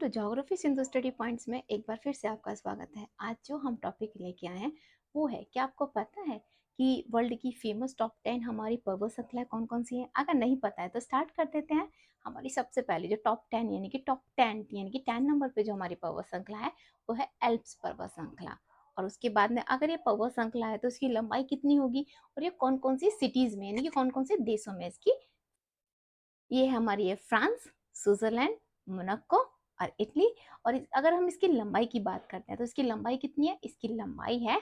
To geography Sindhu study points में एक बार फिर से आपका स्वागत है। आज जो हम टॉपिक लेके आए हैं वो है, क्या आपको पता है कि वर्ल्ड की फेमस टॉप 10 हमारी पर्वत श्रृंखला कौन कौन सी है? अगर नहीं पता है तो स्टार्ट कर देते हैं। हमारी सबसे पहले जो टॉप 10 यानी कि टॉप 10 यानी कि 10 नंबर पे जो हमारी पर्वत श्रृंखला है वो है एल्प्स पर्वत श्रृंखला। और उसके बाद में अगर ये पर्वत श्रृंखला है तो इसकी लंबाई कितनी होगी और ये कौन कौन सी सिटीज में यानी कि कौन कौन से देशों में इसकी, ये हमारी है फ्रांस, स्विट्जरलैंड, मोनाको और इटली। और अगर हम इसकी लंबाई की बात करते हैं तो इसकी लंबाई कितनी है? इसकी लंबाई है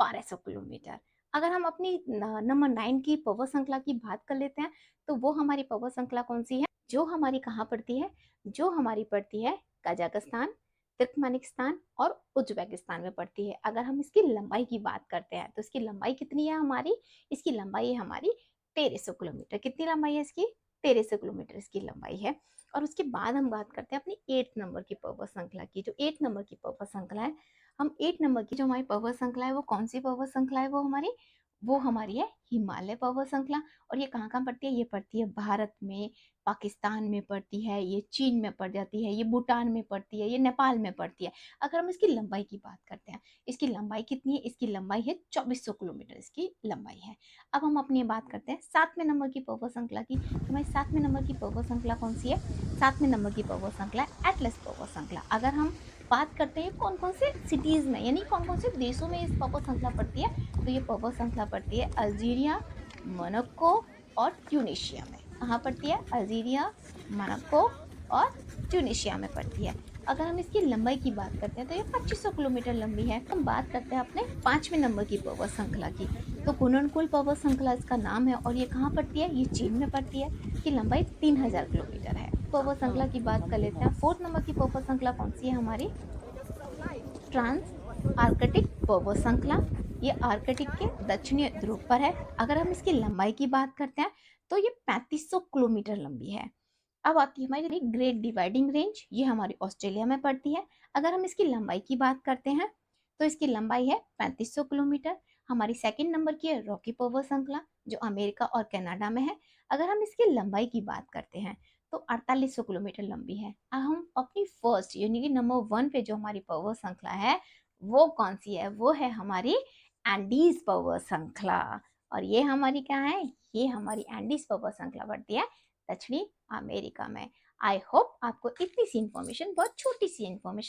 1200 किलोमीटर। अगर हम अपनी नंबर 9 की पर्वत श्रृंखला की बात कर लेते हैं तो वो हमारी पर्वत श्रृंखला कौन सी है जो हमारी कहाँ पड़ती है? जो हमारी पड़ती है कजाकिस्तान, तुर्कमेनिस्तान और उज्बेकिस्तान में पड़ती है। अगर हम इसकी लंबाई की बात करते हैं तो इसकी लंबाई कितनी है हमारी? इसकी लंबाई है हमारी 1300 किलोमीटर। कितनी लंबाई है इसकी? 1300 किलोमीटर इसकी लंबाई है। और उसके बाद हम बात करते हैं अपनी 8 नंबर की पर्वत श्रृंखला की। जो 8 नंबर की पर्वत श्रृंखला है, हम 8 नंबर की जो हमारी पर्वत श्रृंखला है वो कौन सी पर्वत श्रृंखला है? वो हमारी है हिमालय पर्वत श्रृंखला। और ये कहाँ कहाँ पड़ती है? ये पड़ती है भारत में, पाकिस्तान में पड़ती है, ये चीन में पड़ जाती है, ये भूटान में पड़ती है, ये नेपाल में पड़ती है। अगर हम इसकी लंबाई की बात करते हैं, इसकी लंबाई कितनी है? इसकी लंबाई है 2400 किलोमीटर इसकी लंबाई है। अब हम अपनी बात करते हैं 7वें नंबर की पर्वत श्रृंखला की। हमारी 7वें नंबर की पर्वत श्रृंखला कौन सी है? 7वें नंबर की पर्वत श्रृंखला एटलस पर्वत श्रृंखला। अगर हम बात करते हैं कौन कौन से सिटीज में यानी कौन कौन से देशों में इस पर्वत श्रृंखला पड़ती है, तो ये पर्वत श्रृंखला पड़ती है अल्जीरिया, मोनाको और ट्यूनिशिया में। कहाँ पड़ती है? अल्जीरिया, मोनाको और ट्यूनिशिया में पड़ती है। अगर हम इसकी लंबाई की बात करते हैं तो ये 2500 किलोमीटर लंबी है। हम बात करते हैं अपने 5वें नंबर की पर्वत श्रृंखला की। तो कुननकुल पर्वत श्रृंखला इसका नाम है और ये कहाँ पड़ती है? ये चीन में पड़ती है। इसकी लंबाई 3000 किलोमीटर है। पर्वत श्रृंखला की बात कर लेते हैं। 4th नंबर की पर्वत श्रृंखला कौन सी है हमारी? ट्रांस आर्कटिक पर्वत श्रृंखला। ये आर्कटिक के दक्षिणी ध्रुव पर है। अगर हम इसकी लंबाई की बात करते हैं तो ये 3500 किलोमीटर लंबी है। अब आती है हमारी ग्रेट डिवाइडिंग रेंज, ये हमारी ऑस्ट्रेलिया में पड़ती है। अगर हम इसकी लंबाई की बात करते हैं तो इसकी लंबाई है 3500 किलोमीटर। हमारी 2nd नंबर की है रॉकी पर्वत श्रृंखला जो अमेरिका और कनाडा में है। अगर हम इसकी लंबाई की बात करते हैं तो 4800 किलोमीटर लंबी है। अब हम अपनी फर्स्ट यानी कि नंबर 1 पे जो हमारी पर्वत श्रृंखला है वो कौन सी है? वो है हमारी एंडीज पर्वत श्रृंखला। और ये हमारी क्या है? ये हमारी एंडीज पर्वत श्रृंखला पड़ती है दक्षिणी अमेरिका में। आई होप आपको इतनी सी इन्फॉर्मेशन, बहुत छोटी सी इन्फॉर्मेशन